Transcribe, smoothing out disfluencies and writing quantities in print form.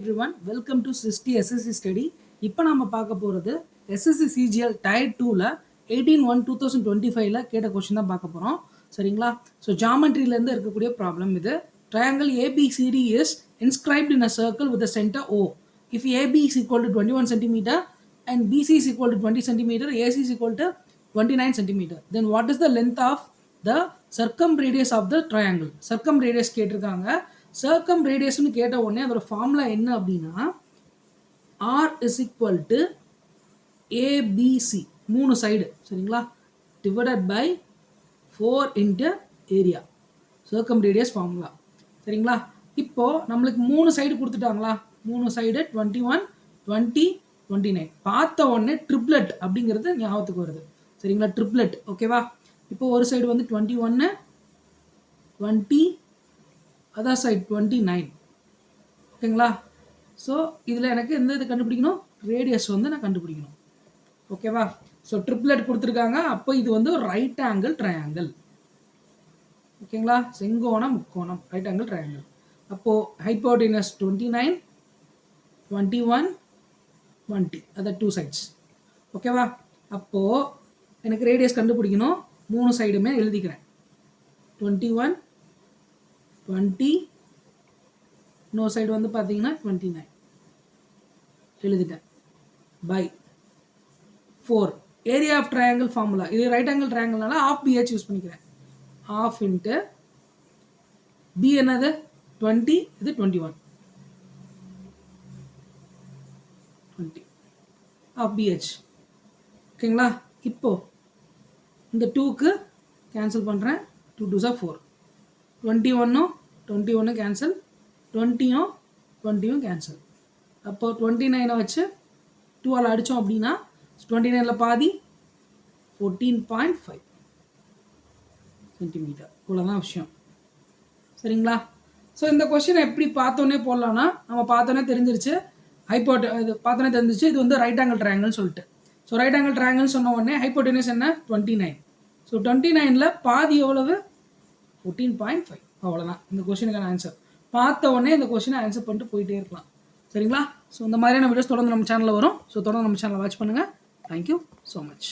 everyone, welcome to SISTI SSC study. இப்போ நாம பார்க்க போகிறது SSC CGL Tier 2ல 18/1/2025ல கேட்ட கொஸ்டின் தான் பார்க்க போகிறோம். சரிங்களா? ஸோ ஜாமெட்ரியிலேருந்து இருக்கக்கூடிய ப்ராப்ளம் இது. Triangle ABCD is inscribed in a circle with the center O. If AB is equal to 21 cm and BC is equal to 20 cm, AC is equal to 29 cm, then what is the length of the circumradius of the triangle? Circumradius கேட்டிருக்காங்க. சர்க்கம் ரேடியஸ்னு கேட்ட உடனே அதோட formula என்ன அப்படின்னா R is equal to ABC, 3 side, சரிங்களா, divided by 4 into area, circumradius formula. சரிங்களா? இப்போ நம்மளுக்கு 3 சைடு கொடுத்துட்டாங்களா, 3 சைடு 21, 20, 29. பார்த்த உடனே ட்ரிப்ளெட் அப்படிங்கிறது ஞாபகத்துக்கு வருது. சரிங்களா? ட்ரிப்ளெட். ஓகேவா? இப்போ ஒரு சைடு வந்து 21, 20, அதர் சைட் 29. ஓகேங்களா? ஸோ இதில் எனக்கு எந்த இது கண்டுபிடிக்கணும், ரேடியஸ் வந்து நான் கண்டுபிடிக்கணும். ஓகேவா? ஸோ ட்ரிப்ளெட் கொடுத்துருக்காங்க. அப்போ இது வந்து ரைட் ஆங்கிள் ட்ரையாங்கிள். ஓகேங்களா? செங்கோணம் முக்கோணம், ரைட் ஆங்கிள் ட்ரையாங்கிள். அப்போது ஹைப்போடெனஸ் 29, 21, 20, அதர் 2 சைட்ஸ். ஓகேவா? அப்போது எனக்கு ரேடியஸ் கண்டுபிடிக்கணும். 3 சைடுமே எழுதிக்கிறேன். 21, 20, இன்னொரு சைடு வந்து பார்த்தீங்கன்னா 29 எழுதிட்டேன். By 4 area of triangle formula. இது ரைட் ஆங்கிள் ட்ரையாங்கிள்னால ஆஃப் பிஹெச் யூஸ் பண்ணிக்கிறேன். ஆஃப் இன்ட்டு பி என்னது 20, இது 21, 20 ஆஃப் பிஹெச். ஓகேங்களா? இப்போ இந்த 2க்கு கேன்சல் பண்ணுறேன். 2 2s are 4, 21 கேன்சல், 20 கேன்சல். அப்போ 29 வச்சு 2ஆல் அடித்தோம் அப்படின்னா 29ல் பாதி 14.5 சென்டிமீட்டர். இவ்வளோதான் விஷயம். சரிங்களா? ஸோ இந்த கொஸ்டினை எப்படி பார்த்தோன்னே போடலான்னா, நம்ம பார்த்தோன்னே தெரிஞ்சிருச்சு, இது பார்த்தோன்னே தெரிஞ்சிச்சு இது வந்து ரைட் ஆங்கிள் ட்ரையாங்கிள்னு சொல்லிட்டு. ஸோ ரைட் ஆங்கிள் ட்ரையாங்கிள்னு சொன்ன உடனே ஹைப்போடெனஸ் என்ன 29. ஸோ 29ல் பாதி எவ்வளவு 14.5. அவ்வளோதான் இந்த கொஸ்டினுக்கான ஆன்சர். பார்த்த உடனே இந்த கொஸ்டினை ஆன்சர் பண்ணிட்டு போயிட்டே இருக்கலாம். சரிங்களா? ஸோ இந்த மாதிரியான வீடியோஸ் தொடர்ந்து நம்ம சேனலில் வரும். ஸோ தொடர்ந்து நம்ம சேனலை வாட்ச் பண்ணுங்கள். Thank you so much.